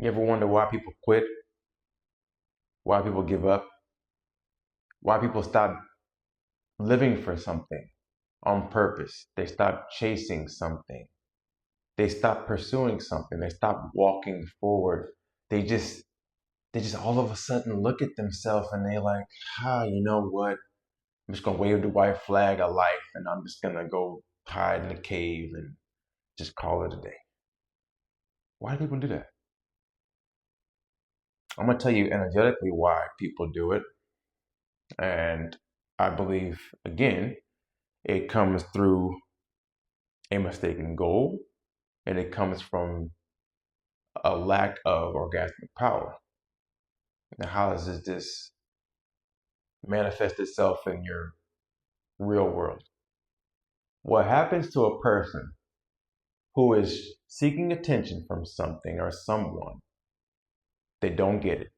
You ever wonder why people quit? Why people give up? Why people stop living for something on purpose? They stop chasing something. They stop pursuing something. They stop walking forward. They just all of a sudden look at themselves and they like, you know what? I'm just gonna wave the white flag of life and I'm just gonna go hide in the cave and just call it a day. Why do people do that? I'm gonna tell you energetically why people do it. And I believe, again, it comes through a mistaken goal and it comes from a lack of orgasmic power. Now, how does this manifest itself in your real world? What happens to a person who is seeking attention from something or someone, they don't get it.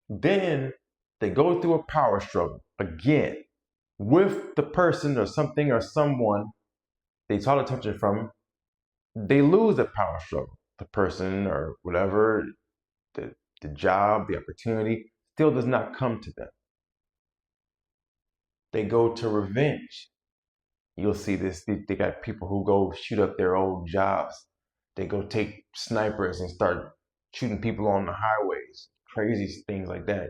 Then they go through a power struggle again with the person or something or someone they sought attention from. They lose the power struggle. The person or whatever, the job, the opportunity still does not come to them. They go to revenge. You'll see this. They got people who go shoot up their old jobs. They go take snipers and start shooting people on the highways, crazy things like that.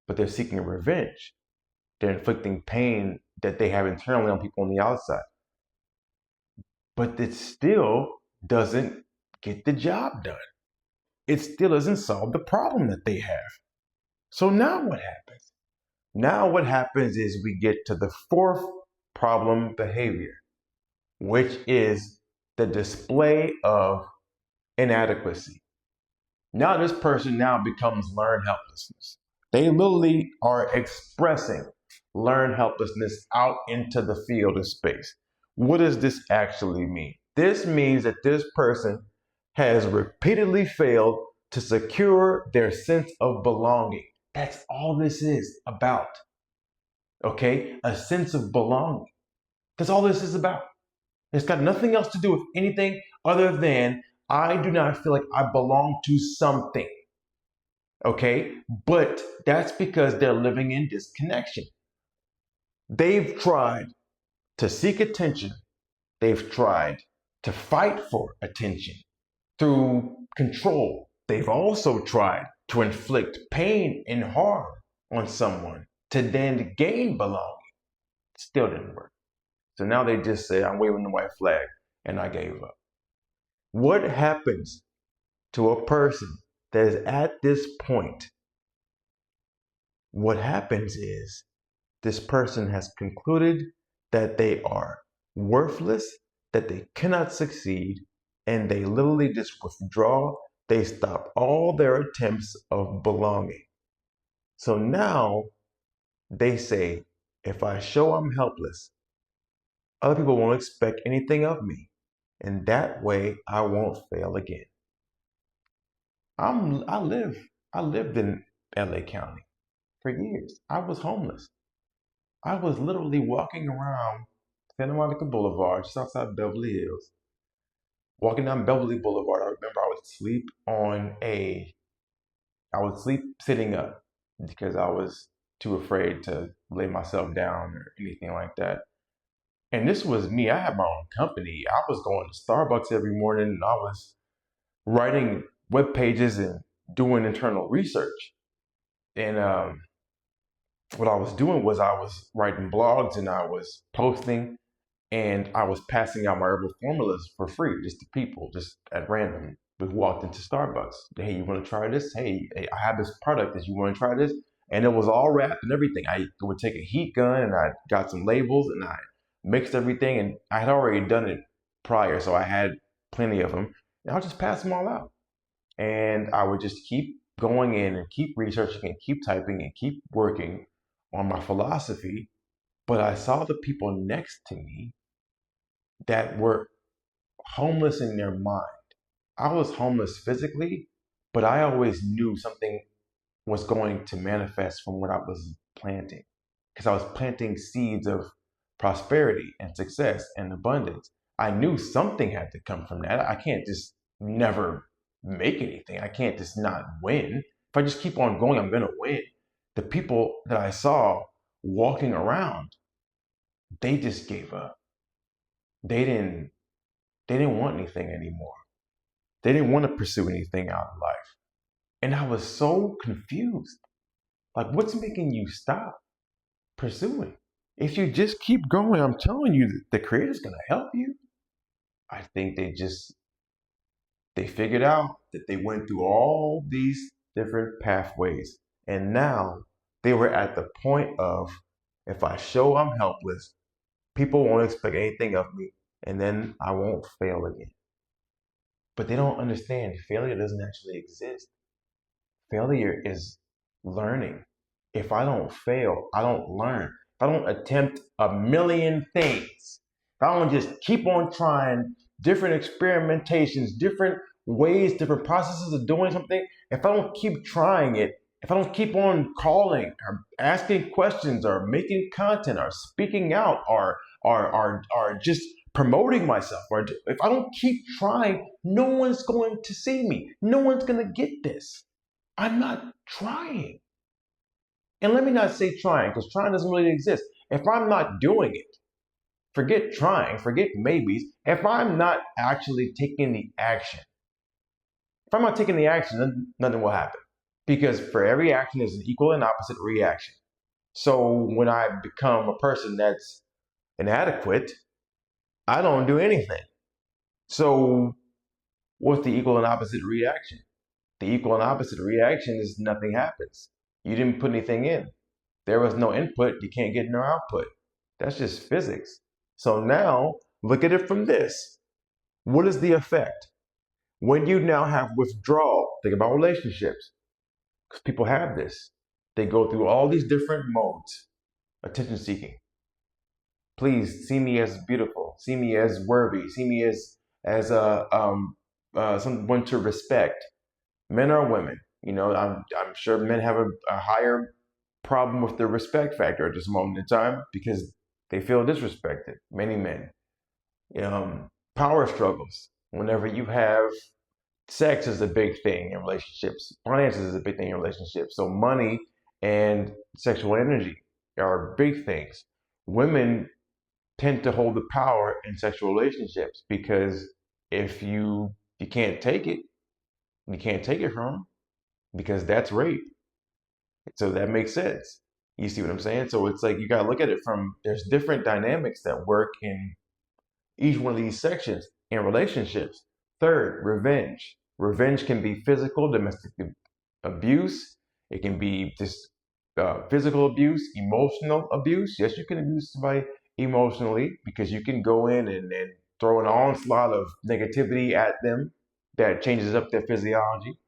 But they're seeking revenge. They're inflicting pain that they have internally on people on the outside. But it still doesn't get the job done. It still doesn't solve the problem that they have. So now what happens? Now what happens is we get to the fourth problem behavior, which is the display of inadequacy. Now this person now becomes learned helplessness. They literally are expressing learned helplessness out into the field of space. What does this actually mean? This means that this person has repeatedly failed to secure their sense of belonging. That's all this is about. Okay? A sense of belonging. That's all this is about. It's got nothing else to do with anything other than I do not feel like I belong to something. Okay? But that's because they're living in disconnection. They've tried to seek attention. They've tried to fight for attention through control. They've also tried to inflict pain and harm on someone to then gain belonging. Still didn't work. So now they just say, I'm waving the white flag and I gave up. What happens to a person that is at this point? What happens is this person has concluded that they are worthless, that they cannot succeed, and they literally just withdraw. They stop all their attempts of belonging. So now they say, if I show I'm helpless, other people won't expect anything of me. And that way I won't fail again. I lived in LA County for years. I was homeless. I was literally walking around Santa Monica Boulevard, just outside Beverly Hills. Walking down Beverly Boulevard, I remember I would sleep sitting up because I was too afraid to lay myself down or anything like that. And this was me. I had my own company. I was going to Starbucks every morning and I was writing web pages and doing internal research. And what I was doing was I was writing blogs and I was posting and I was passing out my herbal formulas for free, just to people, just at random. We walked into Starbucks. Hey, you want to try this? Hey, I have this product. Did you want to try this? And it was all wrapped and everything. I would take a heat gun and I got some labels and I mixed everything. And I had already done it prior, so I had plenty of them. And I'll just pass them all out. And I would just keep going in and keep researching and keep typing and keep working on my philosophy. But I saw the people next to me that were homeless in their mind. I was homeless physically, but I always knew something was going to manifest from what I was planting, because I was planting seeds of prosperity and success and abundance. I knew something had to come from that. I can't just never make anything. I can't just not win. If I just keep on going, I'm gonna win. The people that I saw walking around, they just gave up. They didn't want anything anymore. They didn't want to pursue anything out of life. And I was so confused. Like, what's making you stop pursuing? If you just keep going, I'm telling you, the Creator's gonna help you. I think they figured out that they went through all these different pathways. And now they were at the point of, if I show I'm helpless, people won't expect anything of me, and then I won't fail again. But they don't understand failure doesn't actually exist. Failure is learning. If I don't fail, I don't learn. If I don't attempt a million things, if I don't just keep on trying different experimentations, different ways, different processes of doing something, if I don't keep trying it, if I don't keep on calling or asking questions or making content or speaking out or just promoting myself, or if I don't keep trying, no one's going to see me. No one's going to get this. I'm not trying. And let me not say trying, because trying doesn't really exist. If I'm not doing it, forget trying, forget maybes. If I'm not actually taking the action, if I'm not taking the action, then nothing will happen. Because for every action, there's an equal and opposite reaction. So when I become a person that's inadequate, I don't do anything. So what's the equal and opposite reaction? The equal and opposite reaction is nothing happens. You didn't put anything in. There was no input, you can't get no output. That's just physics. So now, look at it from this. What is the effect? When you now have withdrawal, think about relationships, because people have this. They go through all these different modes. Attention seeking. Please see me as beautiful. See me as worthy. See me as someone to respect. Men or women. You know, I'm sure men have a higher problem with the respect factor at this moment in time because they feel disrespected. Many men. Power struggles. Whenever you have sex is a big thing in relationships. Finances is a big thing in relationships. So money and sexual energy are big things. Women tend to hold the power in sexual relationships because if you can't take it, you can't take it from them because that's rape. So that makes sense. You see what I'm saying? So it's like you got to look at it from, there's different dynamics that work in each one of these sections in relationships. Third, revenge. Revenge can be physical, domestic abuse. It can be just physical abuse, emotional abuse. Yes, you can abuse somebody emotionally because you can go in and throw an onslaught of negativity at them that changes up their physiology.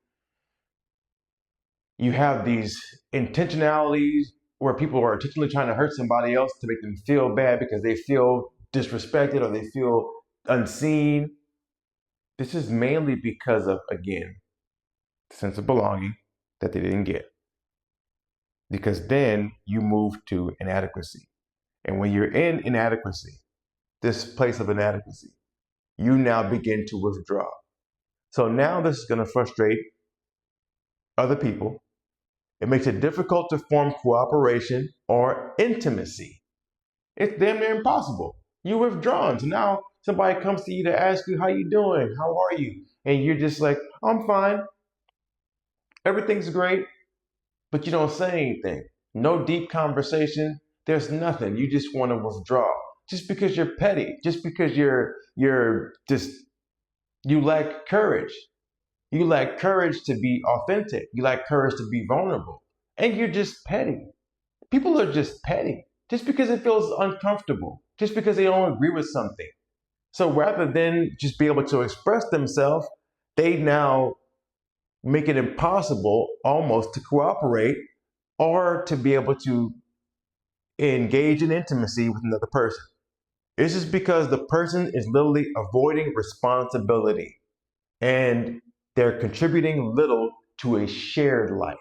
You have these intentionalities where people are intentionally trying to hurt somebody else to make them feel bad because they feel disrespected or they feel unseen. This is mainly because of, again, sense of belonging that they didn't get. Because then you move to inadequacy. And when you're in inadequacy, this place of inadequacy, you now begin to withdraw. So now this is going to frustrate other people. It makes it difficult to form cooperation or intimacy. It's damn near impossible. You're withdrawn. So now somebody comes to you to ask you, how you doing? How are you? And you're just like, I'm fine. Everything's great. But you don't say anything. No deep conversation. There's nothing. You just want to withdraw. Just because you're petty. Just because you lack courage. You lack courage to be authentic. You lack courage to be vulnerable. And you're just petty. People are just petty. Just because it feels uncomfortable. Just because they don't agree with something. So rather than just be able to express themselves, they now make it impossible almost to cooperate or to be able to engage in intimacy with another person. It's just because the person is literally avoiding responsibility and they're contributing little to a shared life.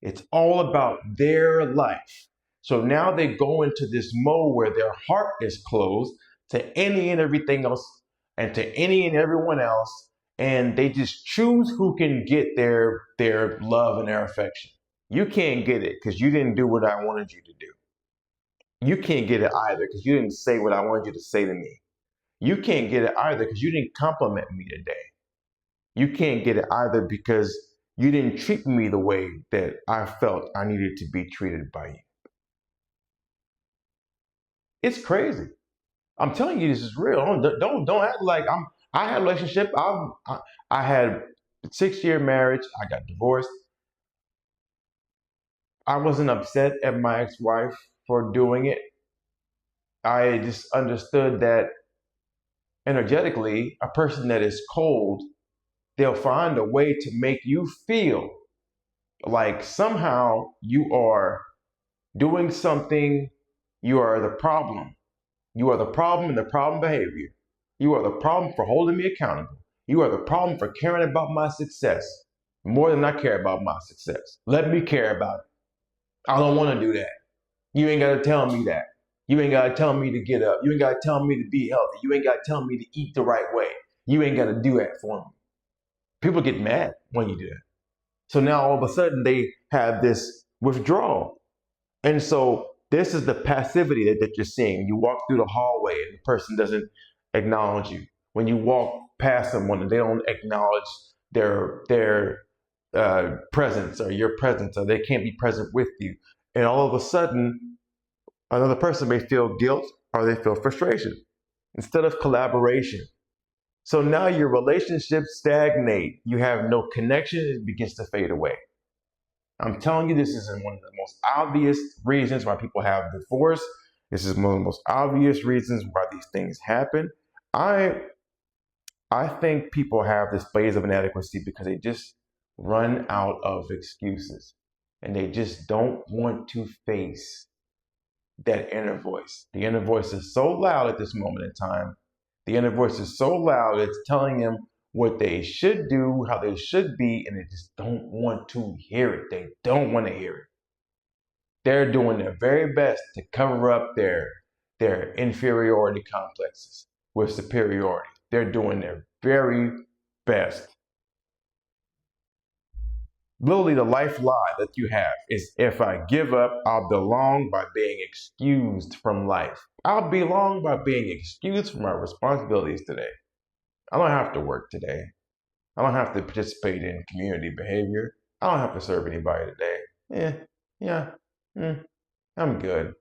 It's all about their life. So now they go into this mode where their heart is closed to any and everything else and to any and everyone else. and they just choose who can get their love and their affection. You can't get it because you didn't do what I wanted you to do. You can't get it either because you didn't say what I wanted you to say to me. You can't get it either because you didn't compliment me today. You can't get it either because you didn't treat me the way that I felt I needed to be treated by you. It's crazy. I'm telling you, this is real. Don't act like I had a relationship. I had a 6-year marriage. I got divorced. I wasn't upset at my ex-wife for doing it. I just understood that energetically, a person that is cold, they'll find a way to make you feel like somehow you are doing something, you are the problem. You are the problem in the problem behavior. You are the problem for holding me accountable. You are the problem for caring about my success more than I care about my success. Let me care about it. I don't want to do that. You ain't got to tell me that. You ain't got to tell me to get up. You ain't got to tell me to be healthy. You ain't got to tell me to eat the right way. You ain't got to do that for me. People get mad when you do that. So now all of a sudden they have this withdrawal. And so this is the passivity that you're seeing. You walk through the hallway and the person doesn't acknowledge you. When you walk past someone and they don't acknowledge their presence or your presence, or they can't be present with you. And all of a sudden, another person may feel guilt or they feel frustration instead of collaboration. So now your relationships stagnate. You have no connection. It begins to fade away. I'm telling you, this is one of the most obvious reasons why people have divorce. This is one of the most obvious reasons why these things happen. I think people have this phase of inadequacy because they just run out of excuses and they just don't want to face that inner voice. The inner voice is so loud at this moment in time. The inner voice is so loud, it's telling them what they should do, how they should be, and they just don't want to hear it. They don't want to hear it. They're doing their very best to cover up their inferiority complexes with superiority. They're doing their very best. Literally, the life lie that you have is if I give up, I'll belong by being excused from life. I'll belong by being excused from my responsibilities today. I don't have to work today. I don't have to participate in community behavior. I don't have to serve anybody today. I'm good.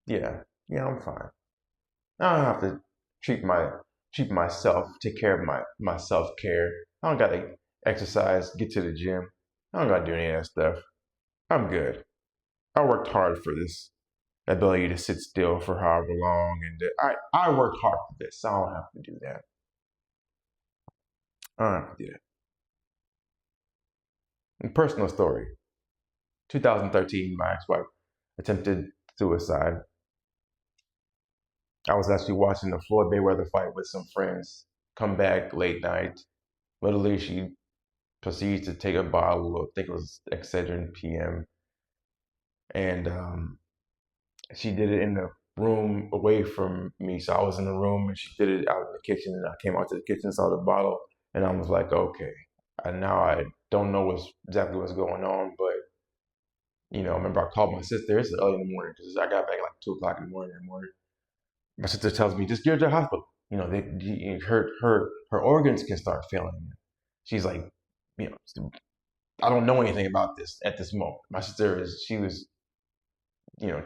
Yeah, I'm fine. I don't have to treat myself, take care of my self-care. I don't gotta exercise, get to the gym. I don't gotta do any of that stuff. I'm good. I worked hard for this ability to sit still for however long, and I worked hard for this. So I don't have to do that. I don't have to do that. And personal story. 2013, my ex-wife attempted suicide. I was actually watching the Floyd Mayweather fight with some friends. Come back late night. Literally, she proceeds to take a bottle of, I think it was Excedrin PM, and she did it in the room away from me. So I was in the room, and she did it out in the kitchen. And I came out to the kitchen, saw the bottle, and I was like, okay. And now I don't know exactly what's going on, but I remember I called my sister. It's early in the morning because I got back like 2 o'clock in the morning. My sister tells me, just get her to the hospital. Her organs can start failing. She's like, I don't know anything about this at this moment. My sister she was,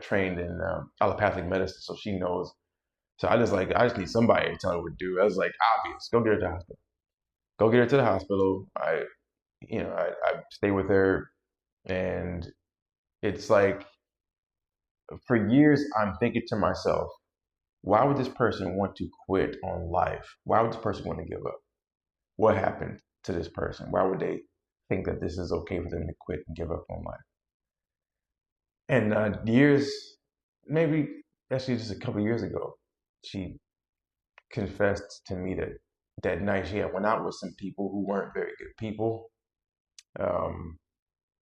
trained in allopathic medicine, so she knows. So I just need somebody to tell her what to do. I was like, obvious, go get her to the hospital. Go get her to the hospital. I stay with her, and it's like, for years, I'm thinking to myself, why would this person want to quit on life? Why would this person want to give up? What happened to this person? Why would they think that this is okay for them to quit and give up on life? And years, maybe actually just a couple of years ago, she confessed to me that night she had went out with some people who weren't very good people.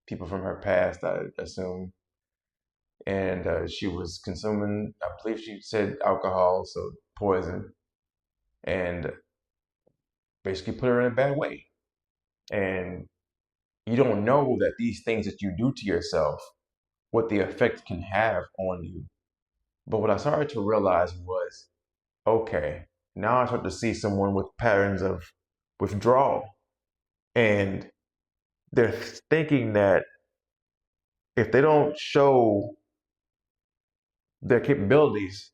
People from her past, I assume. And she was consuming, I believe she said alcohol, so poison. And basically put her in a bad way. And you don't know that these things that you do to yourself, what the effect can have on you. But what I started to realize was, okay, now I start to see someone with patterns of withdrawal. And they're thinking that if they don't show their capabilities,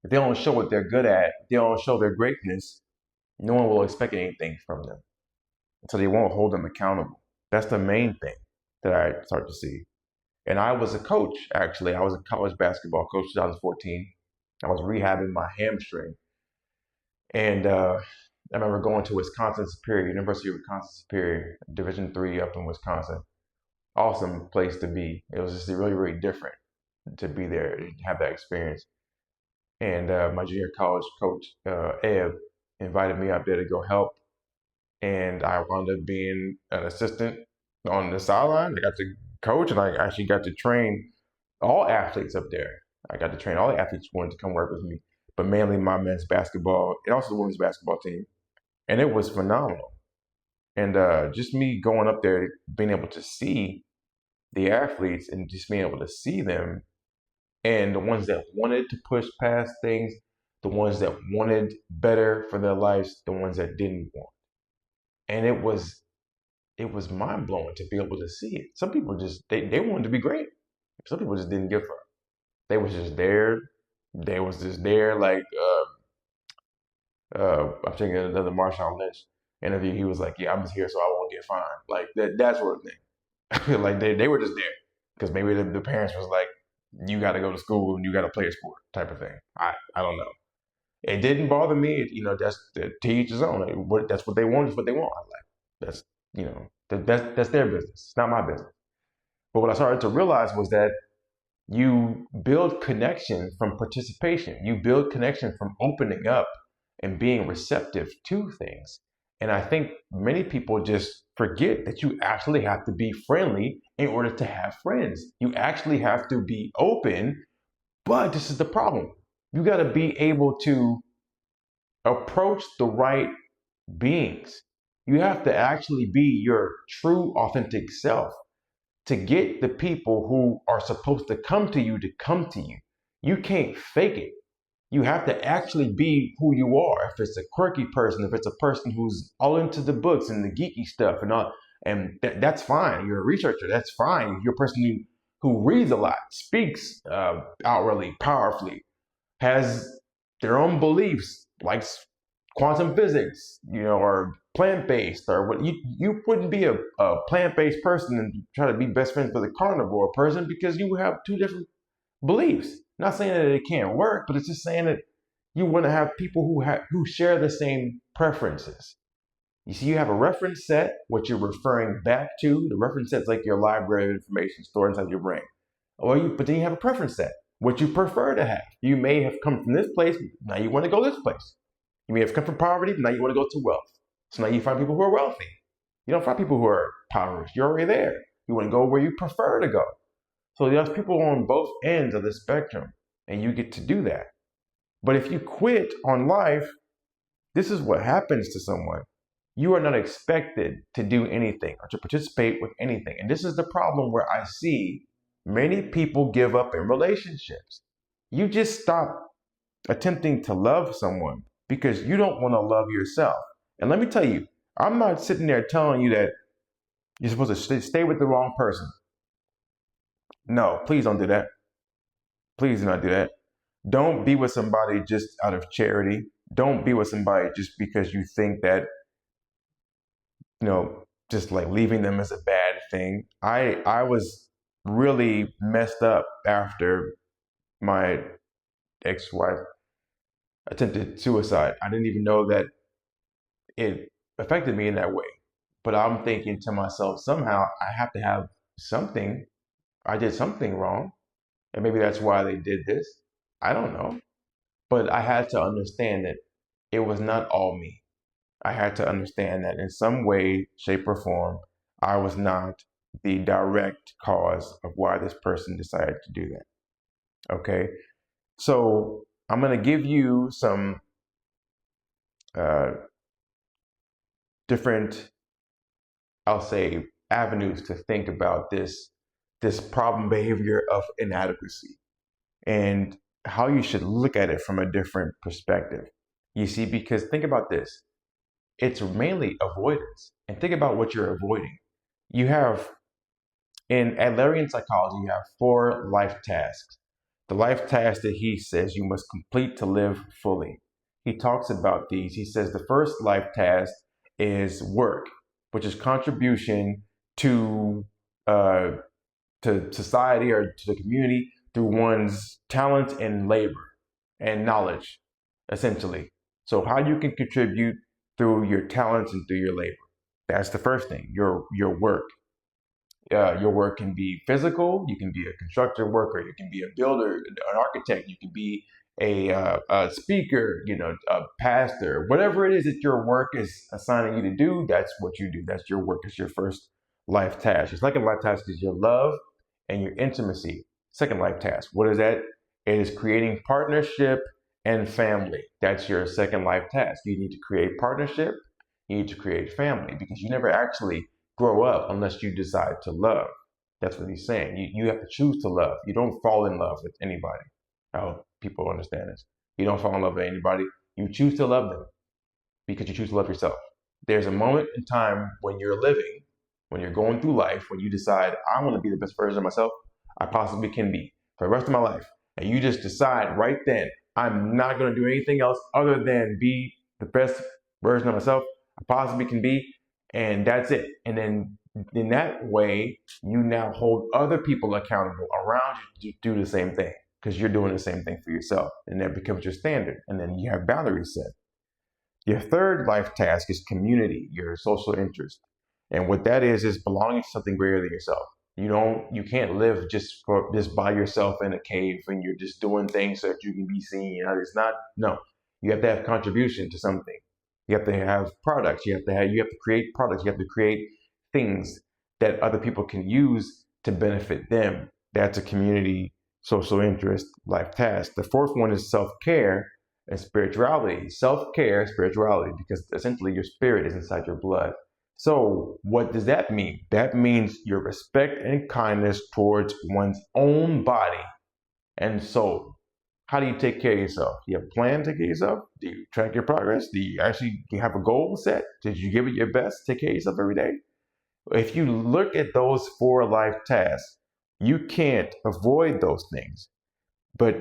if they don't show what they're good at, if they don't show their greatness, no one will expect anything from them. So they won't hold them accountable. That's the main thing that I start to see. And I was a coach, actually. I was a college basketball coach in 2014. I was rehabbing my hamstring. And I remember going to Wisconsin Superior, University of Wisconsin Superior, Division III up in Wisconsin. Awesome place to be. It was just really, really different to be there and have that experience. And my junior college coach, Eb, invited me up there to go help. And I wound up being an assistant on the sideline. I got to coach, and I actually got to train all athletes up there. I got to train all the athletes who wanted to come work with me, but mainly my men's basketball and also the women's basketball team. And it was phenomenal. And just me going up there, being able to see the athletes and just being able to see them, and the ones that wanted to push past things, the ones that wanted better for their lives, the ones that didn't want. And it was mind blowing to be able to see it. Some people just they wanted to be great. Some people just didn't give a fuck. They was just there. They was just there like I'm thinking of another Marshawn Lynch interview. He was like, "Yeah, I'm just here so I won't get fined." Like that sort of thing. Like they were just there because maybe the parents was like, "You got to go to school and you got to play a sport," type of thing. I don't know. It didn't bother me. That's to each his own. That's what they want is what they want. Like that's that's their business. It's not my business. But what I started to realize was that you build connection from participation. You build connection from opening up and being receptive to things. And I think many people just forget that you actually have to be friendly in order to have friends. You actually have to be open, but this is the problem. You got to be able to approach the right beings. You have to actually be your true, authentic self to get the people who are supposed to come to you to come to you. You can't fake it. You have to actually be who you are. If it's a quirky person, if it's a person who's all into the books and the geeky stuff and all, and that's fine. You're a researcher. That's fine. You're a person who reads a lot, speaks outwardly, powerfully, has their own beliefs, likes quantum physics, or plant-based, or what you wouldn't be a plant-based person and try to be best friends with a carnivore person because you have two different beliefs. Not saying that it can't work, but it's just saying that you want to have people who share the same preferences. You see, you have a reference set, what you're referring back to. The reference set's like your library of information stored inside your brain. But then you have a preference set, what you prefer to have. You may have come from this place, now you want to go this place. You may have come from poverty, but now you want to go to wealth. So now you find people who are wealthy. You don't find people who are powerless. You're already there. You want to go where you prefer to go. So there's people on both ends of the spectrum, and you get to do that. But if you quit on life, this is what happens to someone. You are not expected to do anything or to participate with anything. And this is the problem where I see many people give up in relationships. You just stop attempting to love someone because you don't want to love yourself. And let me tell you, I'm not sitting there telling you that you're supposed to stay with the wrong person. No, please don't do that. Please do not do that. Don't be with somebody just out of charity. Don't be with somebody just because you think that, just like leaving them is a bad thing. I was really messed up after my ex-wife attempted suicide. I didn't even know that it affected me in that way. But I'm thinking to myself, somehow I have to have something. I did something wrong. And maybe that's why they did this. I don't know. But I had to understand that it was not all me. I had to understand that in some way, shape, or form, I was not the direct cause of why this person decided to do that. Okay? So I'm going to give you some different, I'll say, avenues to think about this problem behavior of inadequacy and how you should look at it from a different perspective. You see, because think about this, it's mainly avoidance. And think about what you're avoiding. You have, in Adlerian psychology, you have 4 life tasks. The life task that he says you must complete to live fully. He talks about these. He says the first life task is work, which is contribution to uh, to society or to the community through one's talent and labor and knowledge, essentially. So how you can contribute through your talents and through your labor. That's the first thing, your work. Your work can be physical. You can be a construction worker. You can be a builder, an architect. You can be a speaker, a pastor. Whatever it is that your work is assigning you to do, that's what you do. That's your work. It's your first life task. Your second life task is your love and your intimacy. Second life task. What is that? It is creating partnership and family. That's your second life task. You need to create partnership. You need to create family because you never actually grow up unless you decide to love. That's what he's saying. You have to choose to love. You don't fall in love with anybody. How people understand this. You don't fall in love with anybody. You choose to love them because you choose to love yourself. There's a moment in time when you're living, when you're going through life, when you decide, I want to be the best version of myself I possibly can be for the rest of my life. And you just decide right then, I'm not going to do anything else other than be the best version of myself I possibly can be. And that's it. And then in that way, you now hold other people accountable around you to do the same thing because you're doing the same thing for yourself. And that becomes your standard. And then you have boundaries set. Your third life task is community, your social interest. And what that is belonging to something greater than yourself. You can't live just by yourself in a cave and you're just doing things so that you can be seen. It's not, no. You have to have contribution to something. You have to have products. You have to create products. You have to create things that other people can use to benefit them. That's a community, social interest, life task. The fourth one is self-care and spirituality. Self-care, spirituality, because essentially your spirit is inside your blood. So what does that mean? That means your respect and kindness towards one's own body and soul. How do you take care of yourself? Do you have a plan to take care of yourself? Do you track your progress? Do you have a goal set? Did you give it your best? Take care of yourself every day? If you look at those 4 life tasks, you can't avoid those things. But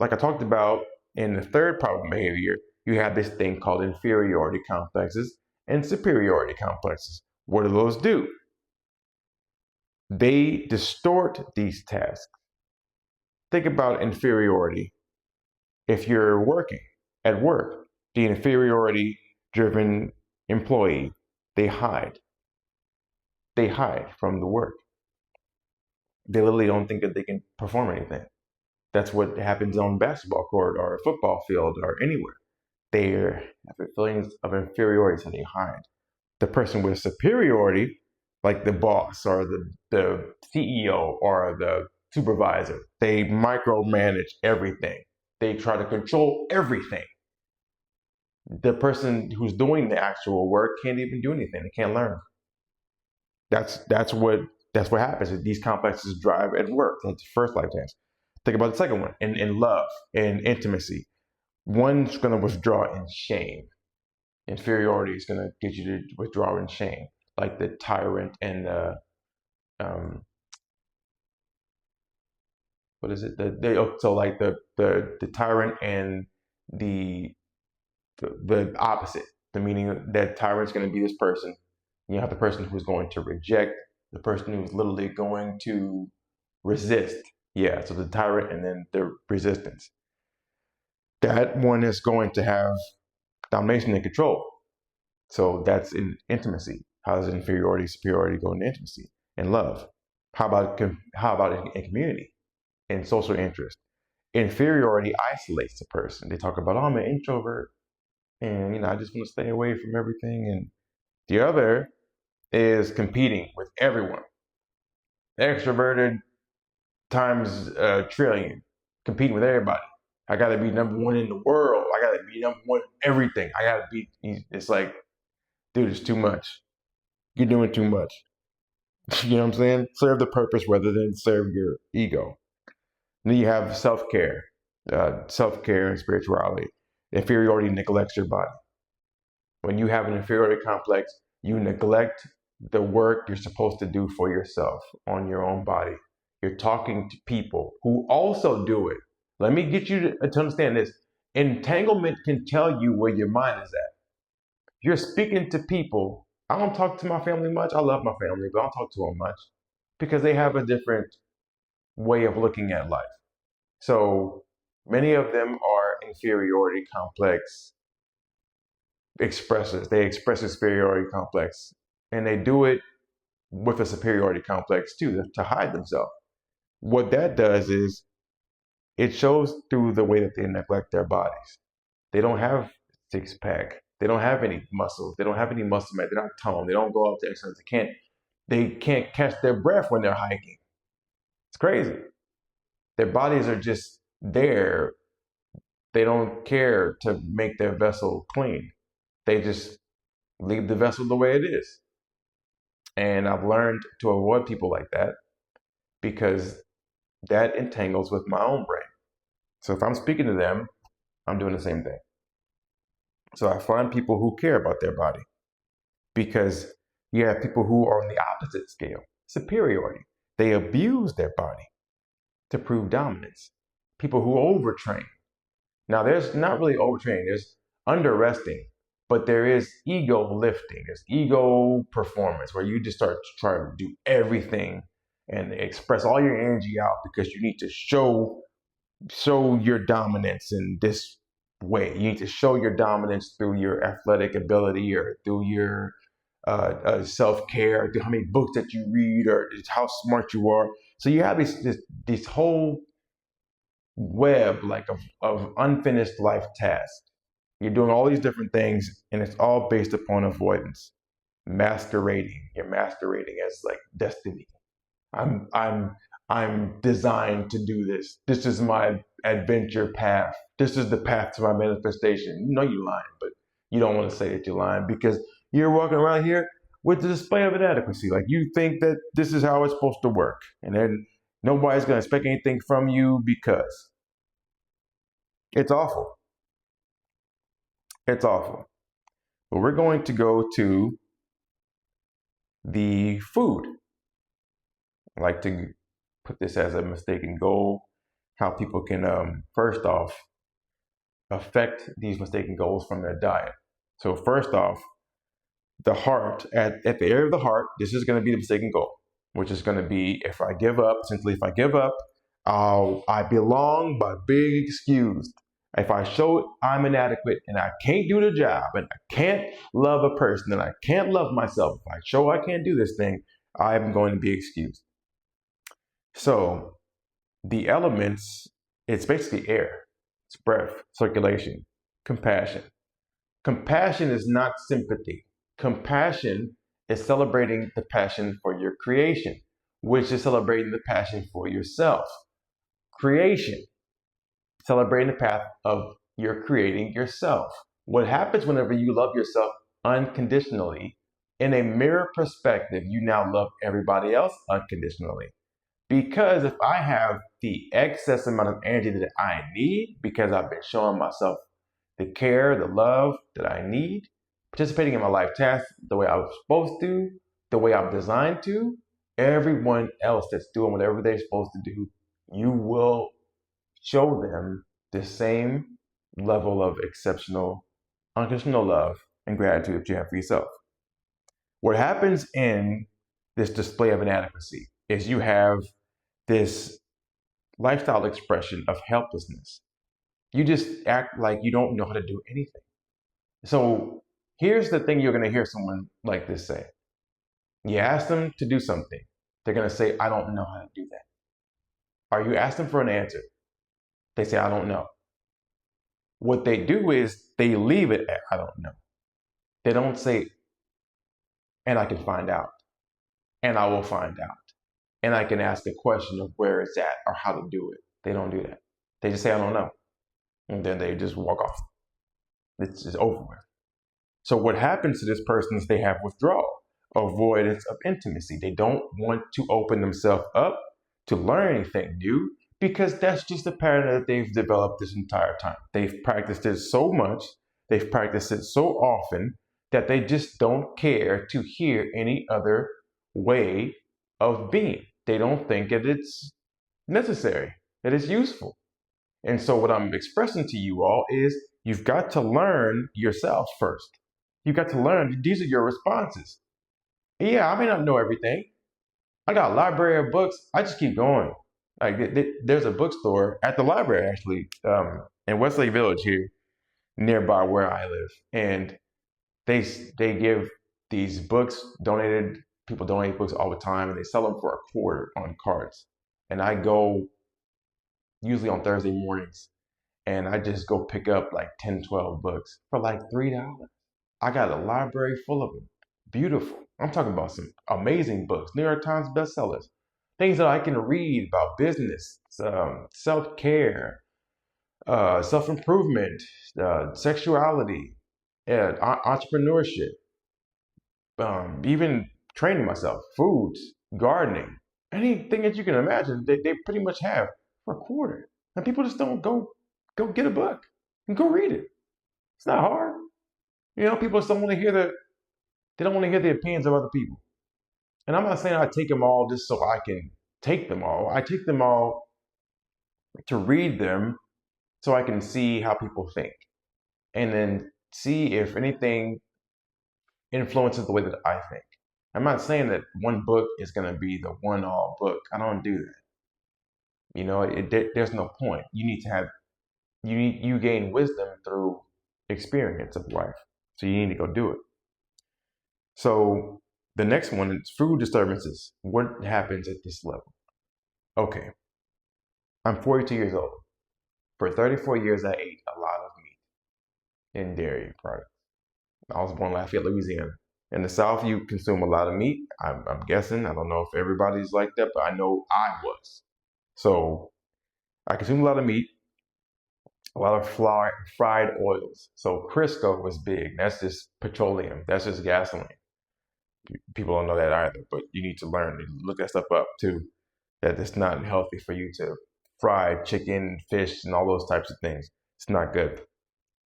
like I talked about in the third problem behavior, you have this thing called inferiority complexes and superiority complexes. What do those do? They distort these tasks. Think about inferiority. If you're working at work, the inferiority-driven employee, they hide. They hide from the work. They literally don't think that they can perform anything. That's what happens on a basketball court or a football field or anywhere. They have feelings of inferiority, so they hide. The person with superiority, like the boss or the CEO or the supervisor, they micromanage everything. They try to control everything. The person who's doing the actual work can't even do anything. They can't learn. That's what happens. These complexes drive at work. That's the first life task. Think about the second one, in love and intimacy. One's going to withdraw in shame. Inferiority is going to get you to withdraw in shame, like the tyrant and what is it? So like the tyrant and the opposite. The meaning that tyrant's going to be this person. You have the person who's going to reject, the person who's literally going to resist. Yeah, so the tyrant and then the resistance. That one is going to have domination and control. So that's in intimacy. How does inferiority, superiority go into intimacy and love? How about in community, in social interest? Inferiority isolates the person. They talk about, oh, I'm an introvert, and I just want to stay away from everything. And the other is competing with everyone. Extroverted times a trillion, competing with everybody. I gotta be number one in the world. I gotta be number one in everything. It's like dude, it's too much. You're doing too much. You know what I'm saying? Serve the purpose rather than serve your ego. And then you have self-care. Self-care and spirituality. Inferiority neglects your body. When you have an inferiority complex, you neglect the work you're supposed to do for yourself on your own body. You're talking to people who also do it. Let me get you to understand this. Entanglement can tell you where your mind is at. You're speaking to people. I don't talk to my family much. I love my family, but I don't talk to them much because they have a different way of looking at life. So many of them are inferiority complex expressors. They express a superiority complex, and they do it with a superiority complex too to hide themselves. What that does is it shows through the way that they neglect their bodies. They don't have six pack. They don't have any muscles. They don't have any muscle mass. They're not toned. They don't go out to exercise. They can't catch their breath when they're hiking. It's crazy. Their bodies are just there. They don't care to make their vessel clean. They just leave the vessel the way it is. And I've learned to avoid people like that because that entangles with my own brain. So if I'm speaking to them, I'm doing the same thing. So I find people who care about their body because you have people who are on the opposite scale, superiority. They abuse their body to prove dominance. People who overtrain. Now, there's not really overtraining, there's under-resting, but there is ego lifting. There's ego performance where you just start trying to do everything and express all your energy out because you need to show your dominance in this way. You need to show your dominance through your athletic ability or through your self-care, through how many books that you read or how smart you are. So you have this whole web of unfinished life tasks. You're doing all these different things and it's all based upon avoidance. Masquerading. You're masquerading as like destiny. I'm designed to do this. This is my adventure path. This is the path to my manifestation. You know you're lying, but you don't want to say that you're lying because you're walking around here with the display of inadequacy. Like you think that this is how it's supposed to work. And then nobody's going to expect anything from you because it's awful. It's awful. But we're going to go to the food. I like to put this as a mistaken goal, how people can, first off, affect these mistaken goals from their diet. So first off, the heart, at the area of the heart, this is going to be the mistaken goal, which is going to be if I give up, I belong but being excused. If I show I'm inadequate and I can't do the job and I can't love a person and I can't love myself, if I show I can't do this thing, I'm going to be excused. So the elements, it's basically air, it's breath, circulation, compassion. Compassion is not sympathy. Compassion is celebrating the passion for your creation, which is celebrating the passion for yourself. Creation, celebrating the path of you're creating yourself. What happens whenever you love yourself unconditionally, in a mirror perspective, you now love everybody else unconditionally. Because if I have the excess amount of energy that I need, because I've been showing myself the care, the love that I need, participating in my life tasks the way I was supposed to, the way I'm designed to, everyone else that's doing whatever they're supposed to do, you will show them the same level of exceptional, unconditional love and gratitude that you have for yourself. What happens in this display of inadequacy is you have this lifestyle expression of helplessness. You just act like you don't know how to do anything. So here's the thing you're going to hear someone like this say. You ask them to do something. They're going to say, I don't know how to do that. Or you ask them for an answer. They say, I don't know. What they do is they leave it at, I don't know. They don't say, and I can find out. And I will find out. And I can ask a question of where it's at or how to do it. They don't do that. They just say, I don't know. And then they just walk off. It's just over with. So what happens to this person is they have withdrawal, avoidance of intimacy. They don't want to open themselves up to learn anything new because that's just a pattern that they've developed this entire time. They've practiced it so much, they've practiced it so often that they just don't care to hear any other way of being. They don't think that it's necessary, that it's useful. And so what I'm expressing to you all is you've got to learn yourself first. You've got to learn, these are your responses. Yeah, I may not know everything. I got a library of books. I just keep going. Like there's a bookstore at the library actually, in Westlake Village here, nearby where I live, and they give these books donated. People donate books all the time, and they sell them for $0.25 on carts. And I go usually on Thursday mornings, and I just go pick up like 10, 12 books for like $3. I got a library full of them. Beautiful. I'm talking about some amazing books, New York Times bestsellers, things that I can read about business, self-care, self-improvement, sexuality, entrepreneurship, even training myself, foods, gardening, anything that you can imagine, they pretty much have for $0.25. And people just don't go get a book and go read it. It's not hard. People just don't want to hear they don't want to hear the opinions of other people. And I'm not saying I take them all just so I can take them all. I take them all to read them so I can see how people think and then see if anything influences the way that I think. I'm not saying that one book is going to be the one-all book. I don't do that. There's no point. You need to have, you gain wisdom through experience of life. So you need to go do it. So the next one is food disturbances. What happens at this level? Okay, I'm 42 years old. For 34 years, I ate a lot of meat and dairy products. I was born in Lafayette, Louisiana. In the South, you consume a lot of meat. I'm guessing. I don't know if everybody's like that, but I know I was. So I consumed a lot of meat, a lot of fried oils. So Crisco was big. That's just petroleum. That's just gasoline. People don't know that either, but you need to learn to look that stuff up too. That it's not healthy for you to fry chicken, fish, and all those types of things. It's not good.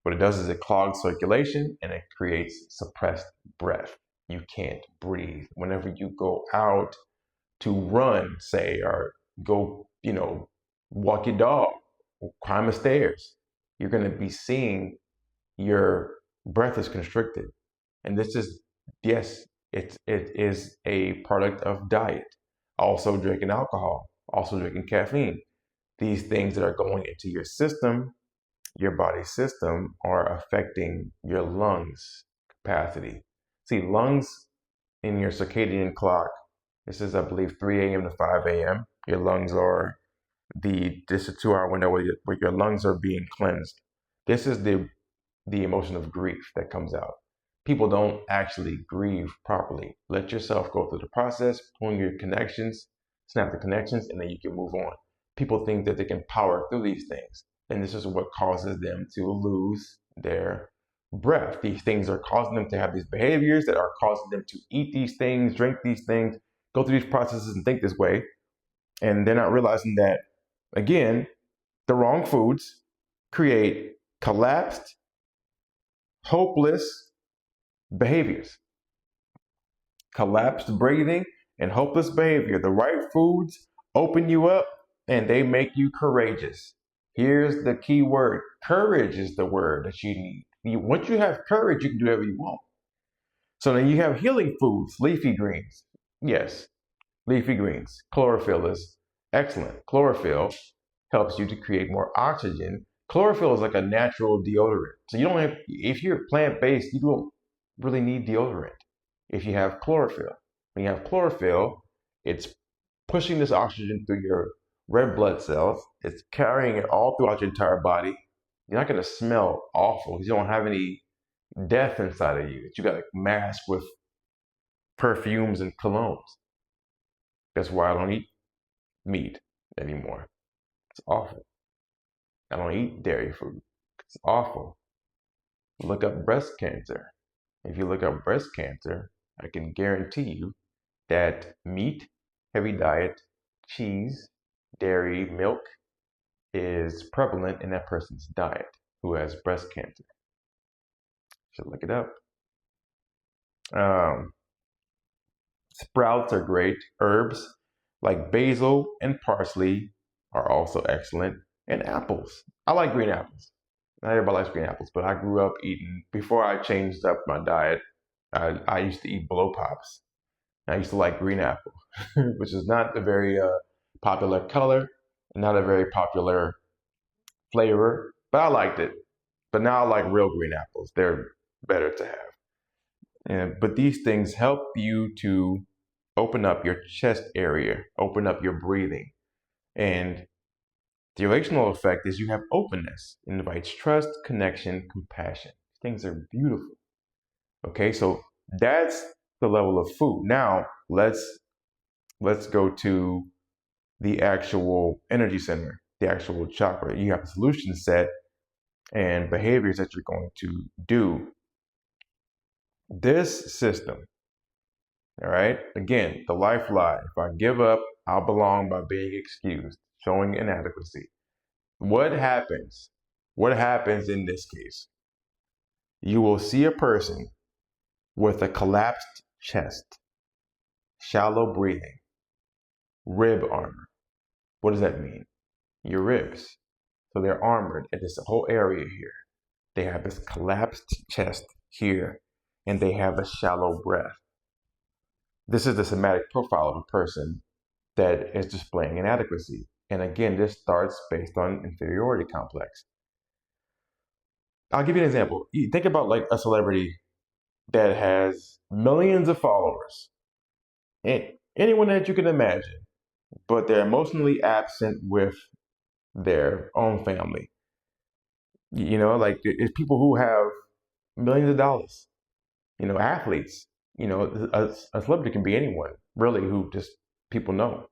What it does is it clogs circulation and it creates suppressed breath. You can't breathe. Whenever you go out to run, say, or go, walk your dog, or climb the stairs, you're going to be seeing your breath is constricted. And this is, yes, it is a product of diet. Also drinking alcohol, also drinking caffeine. These things that are going into your system, your body system, are affecting your lungs capacity. See, lungs in your circadian clock, this is, I believe, 3 a.m. to 5 a.m. Your lungs are this is a 2-hour window where your lungs are being cleansed. This is the emotion of grief that comes out. People don't actually grieve properly. Let yourself go through the process, pull your connections, snap the connections, and then you can move on. People think that they can power through these things. And this is what causes them to lose their breath. These things are causing them to have these behaviors that are causing them to eat these things, drink these things, go through these processes and think this way. And they're not realizing that, again, the wrong foods create collapsed, hopeless behaviors. Collapsed breathing and hopeless behavior. The right foods open you up and they make you courageous. Here's the key word. Courage is the word that you need. Once you have courage, you can do whatever you want. So then you have healing foods, leafy greens. Yes, leafy greens. Chlorophyll is excellent. Chlorophyll helps you to create more oxygen. Chlorophyll is like a natural deodorant. So you don't have, if you're plant-based, you don't really need deodorant if you have chlorophyll. When you have chlorophyll, it's pushing this oxygen through your red blood cells. It's carrying it all throughout your entire body. You're not going to smell awful because you don't have any death inside of you that you got to mask with perfumes and colognes. That's why I don't eat meat anymore. It's awful. I don't eat dairy food. It's awful. Look up breast cancer. If you look up breast cancer, I can guarantee you that meat, heavy diet, cheese, dairy, milk is prevalent in that person's diet who has breast cancer. Should look it up. Um, Sprouts are great. Herbs like basil and parsley are also excellent. And apples. I like green apples. Not everybody likes green apples, but I grew up eating, before I changed up my diet, I used to eat blow pops. I used to like green apple, which is not a very popular color, not a very popular flavor, but I liked it. But now I like real green apples. They're better to have. But these things help you to open up your chest area, open up your breathing. And the relational effect is you have openness. It invites trust, connection, compassion. Things are beautiful. Okay, so that's the level of food. Now let's go to the actual energy center, the actual chakra. You have a solution set and behaviors that you're going to do. This system, all right, again, the life lie. If I give up, I'll belong by being excused, showing inadequacy. What happens? What happens in this case? You will see a person with a collapsed chest, shallow breathing, rib armor. What does that mean? Your ribs. So they're armored at this whole area here. They have this collapsed chest here, and they have a shallow breath. This is the somatic profile of a person that is displaying inadequacy. And again, this starts based on inferiority complex. I'll give you an example. You think about like a celebrity that has millions of followers, and anyone that you can imagine, but they're emotionally absent with their own family. You know, like it's people who have millions of dollars, you know, athletes, you know, a celebrity can be anyone really who just people know.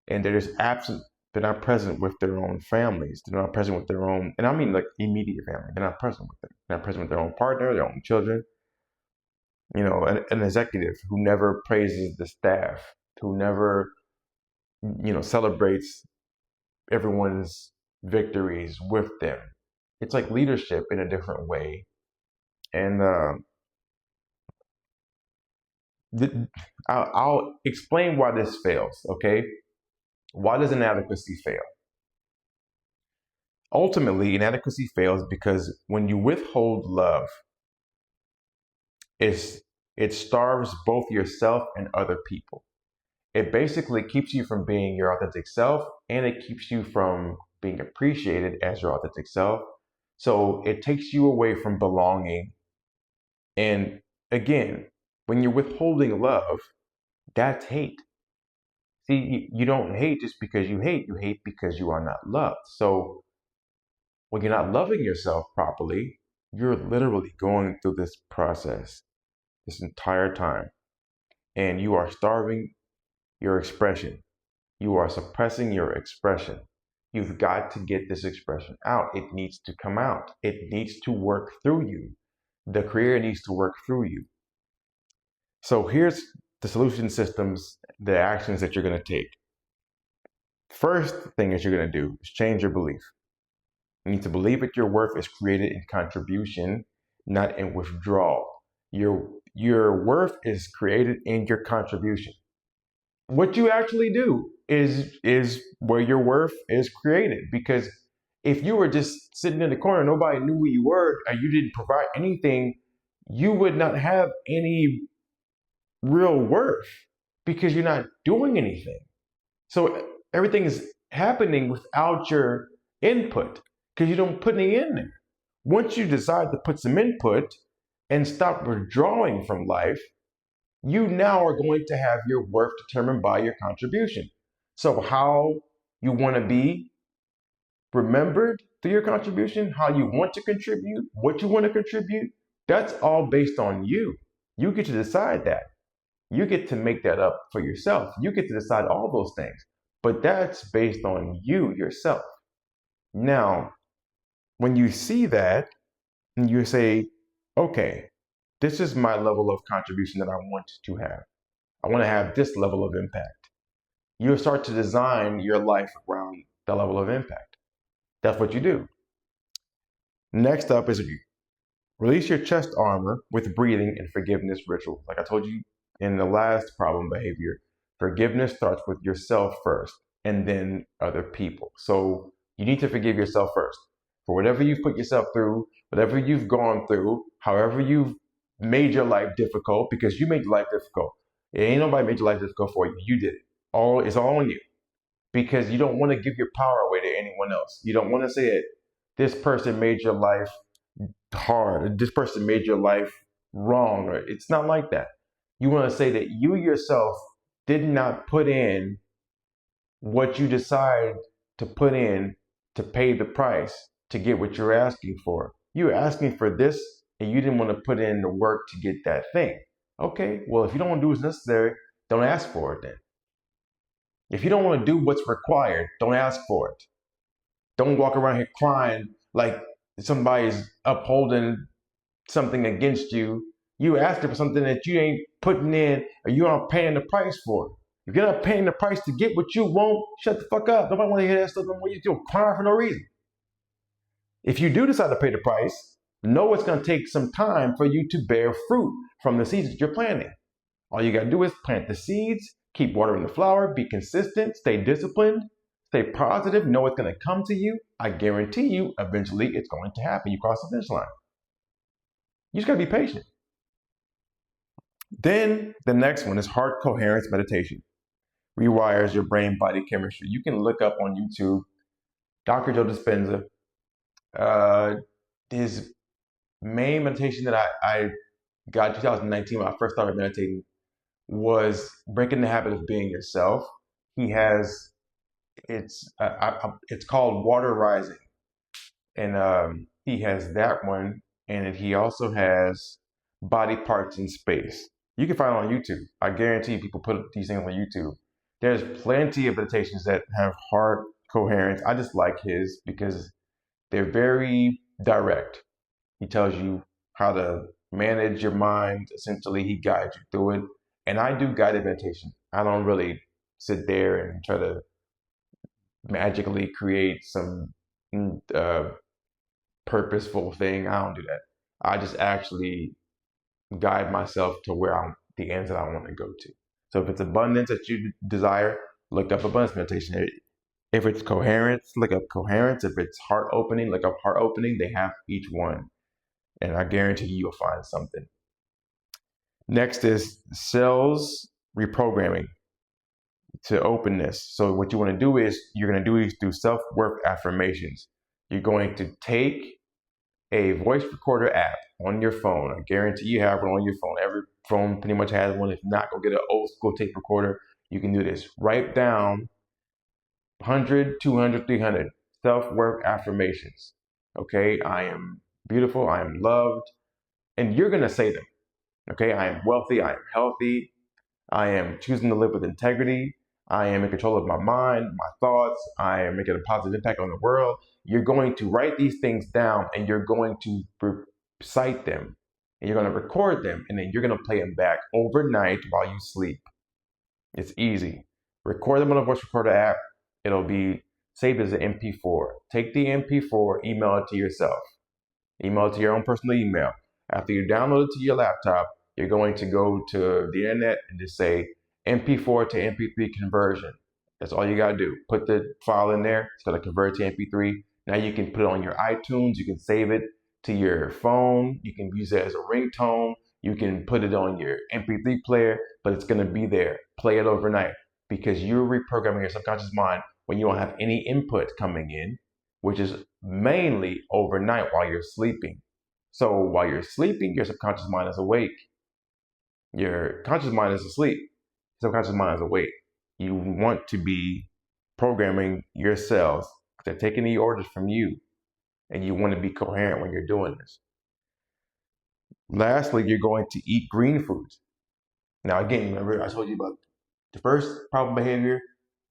And they're just absent. They're not present with their own families. They're not present with their own, and I mean like immediate family. They're not present with them. They're not present with their own partner, their own children. You know, an executive who never praises the staff, who never, you know, celebrates everyone's victories with them. It's like leadership in a different way. And I'll explain why this fails, okay? Why does inadequacy fail? Ultimately, inadequacy fails because when you withhold love, it starves both yourself and other people. It basically keeps you from being your authentic self, and it keeps you from being appreciated as your authentic self. So it takes you away from belonging. And again, when you're withholding love, that's hate. See, you don't hate just because you hate because you are not loved. So when you're not loving yourself properly, you're literally going through this process this entire time, and you are starving your expression. You are suppressing your expression. You've got to get this expression out. It needs to come out. It needs to work through you. The creator needs to work through you. So here's the solution systems, the actions that you're going to take. First thing that you're going to do is change your belief. You need to believe that your worth is created in contribution, not in withdrawal. Your worth is created in your contribution. What you actually do is where your worth is created. Because if you were just sitting in the corner, nobody knew who you were, and you didn't provide anything, you would not have any real worth because you're not doing anything. So everything is happening without your input because you don't put any in there. Once you decide to put some input and stop withdrawing from life, you now are going to have your worth determined by your contribution. So how you want to be remembered through your contribution, how you want to contribute, what you want to contribute, that's all based on you. You get to decide that. You get to make that up for yourself. You get to decide all those things. But that's based on you, yourself. Now, when you see that and you say, okay, this is my level of contribution that I want to have. I want to have this level of impact. You'll start to design your life around that level of impact. That's what you do. Next up is release your chest armor with breathing and forgiveness rituals. Like I told you in the last problem behavior, forgiveness starts with yourself first and then other people. So you need to forgive yourself first for whatever you've put yourself through, whatever you've gone through, however you've made your life difficult, because you made your life difficult. It ain't nobody made your life difficult for you. You did it. It's all on you, because you don't want to give your power away to anyone else. You don't want to say it. This person made your life hard. This person made your life wrong. It's not like that. You want to say that you yourself did not put in what you decide to put in to pay the price to get what you're asking for. You're asking for this and you didn't want to put in the work to get that thing. Okay, well, if you don't want to do what's necessary, don't ask for it then. If you don't want to do what's required, don't ask for it. Don't walk around here crying like somebody's upholding something against you. You asking for something that you ain't putting in or you aren't paying the price for. If you're not paying the price to get what you want, shut the fuck up. Nobody want to hear that stuff no more. You're crying for no reason. If you do decide to pay the price, know it's going to take some time for you to bear fruit from the seeds that you're planting. All you got to do is plant the seeds, keep watering the flower, be consistent, stay disciplined, stay positive, know it's going to come to you. I guarantee you, eventually it's going to happen. You cross the finish line. You just got to be patient. Then the next one is heart coherence meditation. Rewires your brain-body chemistry. You can look up on YouTube, Dr. Joe Dispenza. His main meditation that I got in 2019 when I first started meditating was breaking the habit of being yourself. He has, it's called Water Rising. And he has that one, and he also has Body Parts in Space. You can find it on YouTube. I guarantee people put these things on YouTube. There's plenty of meditations that have heart coherence. I just like his because they're very direct. He tells you how to manage your mind. Essentially, he guides you through it. And I do guided meditation. I don't really sit there and try to magically create some purposeful thing. I don't do that. I just actually guide myself to where the ends that I want to go to. So if it's abundance that you desire, look up abundance meditation. If it's coherence, look up coherence. If it's heart opening, look up heart opening. They have each one. And I guarantee you'll find something. Next is cells reprogramming to openness. So what you want to do is you're going to do these through self-worth affirmations. You're going to take a voice recorder app on your phone. I guarantee you have one on your phone. Every phone pretty much has one. If not, go get an old school tape recorder. You can do this. Write down 100, 200, 300 self-worth affirmations. Okay, I am beautiful. I am loved. And you're going to say them. Okay, I am wealthy. I am healthy. I am choosing to live with integrity. I am in control of my mind, my thoughts. I am making a positive impact on the world. You're going to write these things down and you're going to recite them and you're going to record them and then you're going to play them back overnight while you sleep. It's easy. Record them on a voice recorder app. It'll be saved as an MP4. Take the MP4, email it to yourself. Email it to your own personal email. After you download it to your laptop, you're going to go to the internet and just say MP4 to MP3 conversion. That's all you got to do. Put the file in there. It's going to convert to MP3. Now you can put it on your iTunes. You can save it to your phone. You can use it as a ringtone. You can put it on your MP3 player, but it's going to be there. Play it overnight because you're reprogramming your subconscious mind when you don't have any input coming in, which is mainly overnight while you're sleeping. So while you're sleeping, your subconscious mind is awake. Your conscious mind is asleep. Subconscious mind is awake. You want to be programming your cells. They're taking the orders from you, and you want to be coherent when you're doing this. Lastly, you're going to eat green foods. Now, again, remember I told you about the first problem behavior,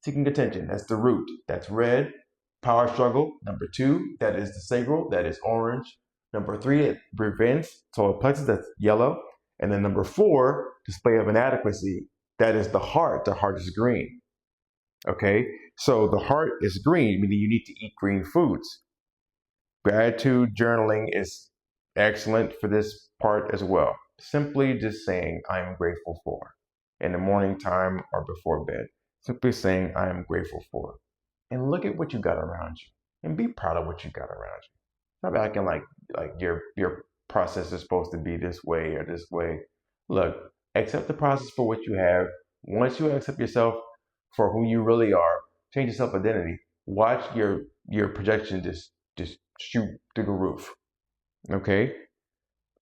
seeking attention. That's the root. That's red. Power struggle. Number 2, that is the sacral. That is orange. Number 3, it prevents solar plexus, that's yellow. And then number 4, display of inadequacy, that is the heart. The heart is green. Okay, so the heart is green, meaning you need to eat green foods. Gratitude journaling is excellent for this part as well. Simply just saying, I am grateful for, in the morning time or before bed. Simply saying, I am grateful for. And look at what you got around you. And be proud of what you got around you. Stop acting like your process is supposed to be this way or this way. Look, accept the process for what you have. Once you accept yourself for who you really are, change your self-identity. Watch your projection just shoot through the roof. Okay?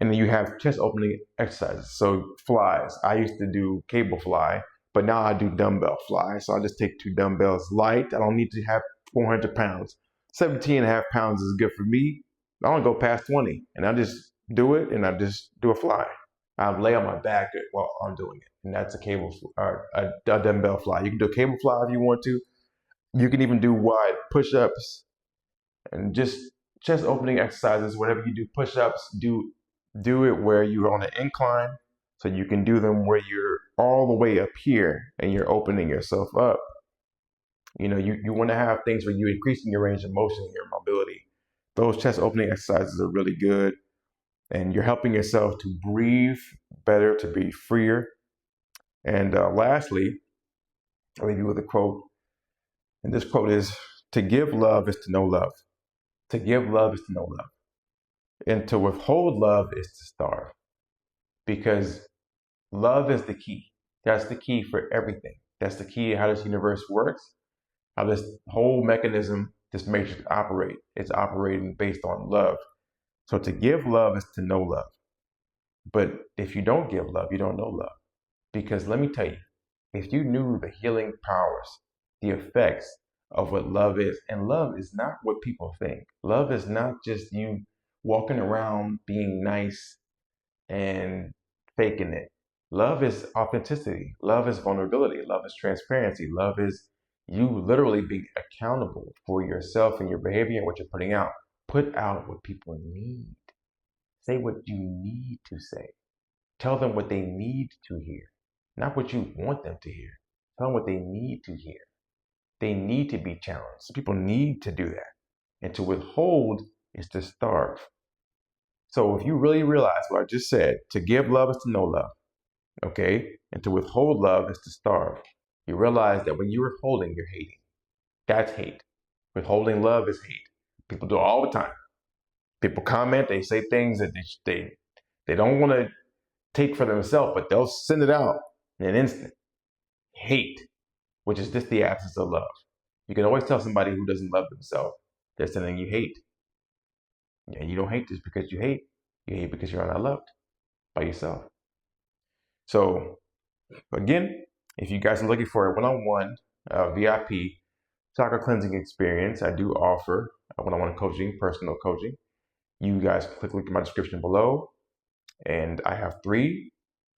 And then you have chest opening exercises. So flies. I used to do cable fly, but now I do dumbbell fly. So I just take 2 dumbbells light. I don't need to have 400 pounds. 17 and a half pounds is good for me. I don't go past 20. And I just do it, and I just do a fly. I lay on my back while I'm doing it. And that's a cable or a dumbbell fly. You can do a cable fly if you want to. You can even do wide push-ups and just chest opening exercises. Whenever you do push-ups, do it where you're on an incline, so you can do them where you're all the way up here and you're opening yourself up. You know, you want to have things where you're increasing your range of motion and your mobility. Those chest opening exercises are really good, and you're helping yourself to breathe better, to be freer. And lastly, I'll leave you with a quote. And this quote is, to give love is to know love. To give love is to know love. And to withhold love is to starve. Because love is the key. That's the key for everything. That's the key to how this universe works, how this whole mechanism, this matrix operates. It's operating based on love. So to give love is to know love. But if you don't give love, you don't know love. Because let me tell you, if you knew the healing powers, the effects of what love is, and love is not what people think. Love is not just you walking around being nice and faking it. Love is authenticity. Love is vulnerability. Love is transparency. Love is you literally being accountable for yourself and your behavior and what you're putting out. Put out what people need. Say what you need to say. Tell them what they need to hear, not what you want them to hear. Tell them what they need to hear. They need to be challenged. People need to do that. And to withhold is to starve. So if you really realize what I just said, to give love is to know love, okay? And to withhold love is to starve. You realize that when you're withholding, you're hating. That's hate. Withholding love is hate. People do it all the time. People comment, they say things that they don't want to take for themselves, but they'll send it out in an instant. Hate, which is just the absence of love. You can always tell somebody who doesn't love themselves, they're sending you hate. And you don't hate just because you hate. You hate because you're not loved by yourself. So again, if you guys are looking for a one-on-one VIP chakra cleansing experience, I do offer one-on-one coaching, personal coaching. You guys click the link in my description below. And I have 3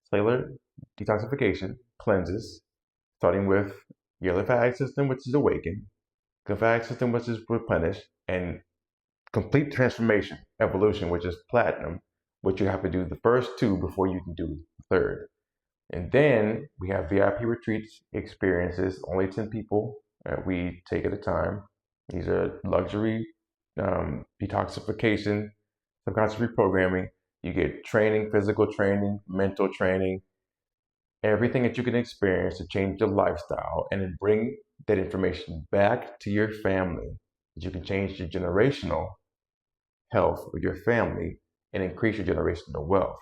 cellular detoxification cleanses, starting with your lymphatic system, which is awakened, lymphatic system, which is replenished, and complete transformation, evolution, which is platinum, which you have to do the first 2 before you can do the 3rd. And then we have VIP retreats experiences, only 10 people we take at a time. These are luxury detoxification, subconscious reprogramming. You get training, physical training, mental training, everything that you can experience to change your lifestyle, and then bring that information back to your family. That you can change your generational health with your family and increase your generational wealth.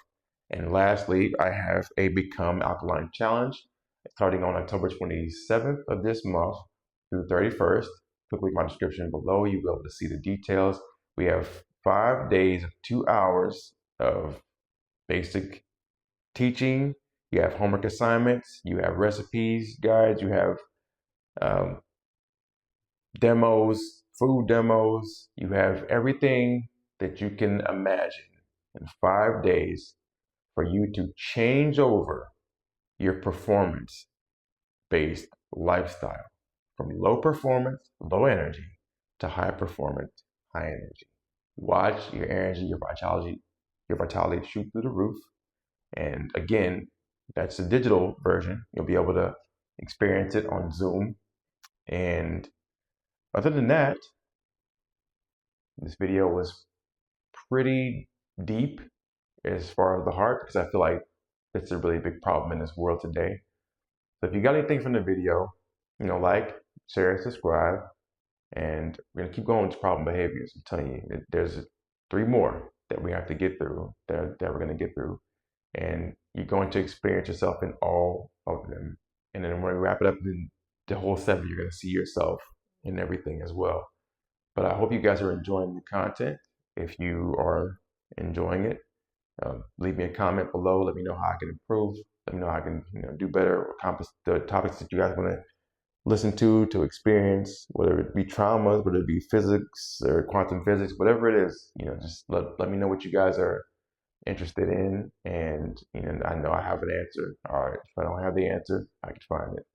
And lastly, I have a Become Alkalign Challenge starting on October 27th of this month through 31st. Click my description below. You'll be able to see the details. We have 5 days of 2 hours of basic teaching. You have homework assignments. You have recipes, guides. You have demos, food demos. You have everything that you can imagine in 5 days for you to change over your performance-based lifestyle from low performance, low energy to high performance, high energy. watch your energy, your vitality shoot through the roof. And again, that's the digital version. You'll be able to experience it on Zoom. And other than that, this video was pretty deep as far as the heart, because I feel like it's a really big problem in this world today. So if you got anything from the video, like, share, subscribe, and we're gonna keep going with problem behaviors. I'm telling you, there's 3 more that we have to get through, that we're gonna get through, and you're going to experience yourself in all of them. And then when we wrap it up in the whole 7, you're gonna see yourself in everything as well. But I hope you guys are enjoying the content. If you are enjoying it, leave me a comment below. Let me know how I can improve. Let me know how I can do better, or accomplish the topics that you guys want to listen to experience, whether it be traumas, whether it be physics or quantum physics, whatever it is. Just let me know what you guys are interested in, and I know I have an answer. All right, if I don't have the answer, I can find it.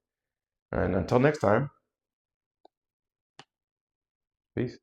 And until next time, peace.